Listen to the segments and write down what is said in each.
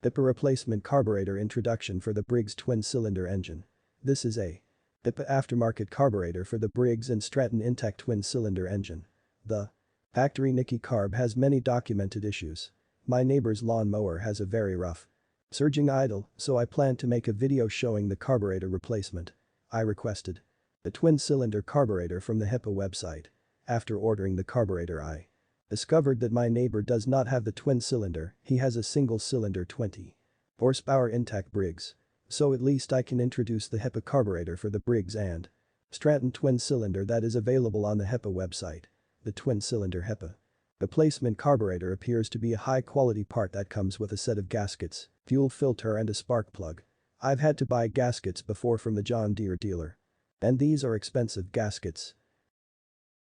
HiPA replacement carburetor introduction for the Briggs twin-cylinder engine. This is a HiPA aftermarket carburetor for the Briggs & Stratton INTEK twin-cylinder engine. The factory Nikki carb has many documented issues. My neighbor's lawn mower has a very rough surging idle, so I plan to make a video showing the carburetor replacement. I requested the twin-cylinder carburetor from the HiPA website. After ordering the carburetor, I discovered that my neighbor does not have the twin-cylinder, he has a single-cylinder 20 horsepower INTEK Briggs. So at least I can introduce the HiPA carburetor for the Briggs & Stratton twin-cylinder that is available on the HiPA website. The twin-cylinder HiPA replacement carburetor appears to be a high-quality part that comes with a set of gaskets, fuel filter and a spark plug. I've had to buy gaskets before from the John Deere dealer. And these are expensive gaskets.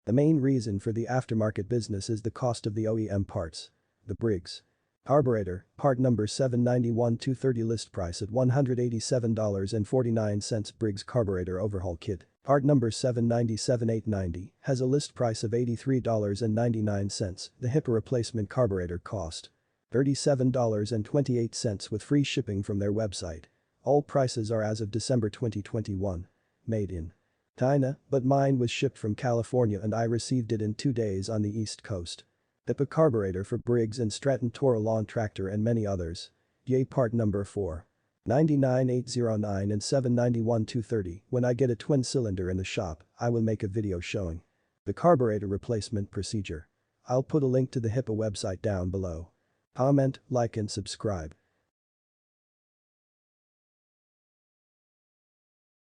The main reason for the aftermarket business is the cost of the OEM parts. The Briggs carburetor, part number 791-230, list price at $187.49. Briggs carburetor overhaul kit, part number 797-890, has a list price of $83.99. The HiPA replacement carburetor cost $37.28 with free shipping from their website. All prices are as of December 2021. Made in China, but mine was shipped from California and I received it in 2 days on the East Coast. HiPA carburetor for Briggs & Stratton Toro lawn tractor and many others. Yay, part number 499-809 and 791-230. When I get a twin cylinder in the shop, I will make a video showing the carburetor replacement procedure. I'll put a link to the HiPA website down below. Comment, like and subscribe.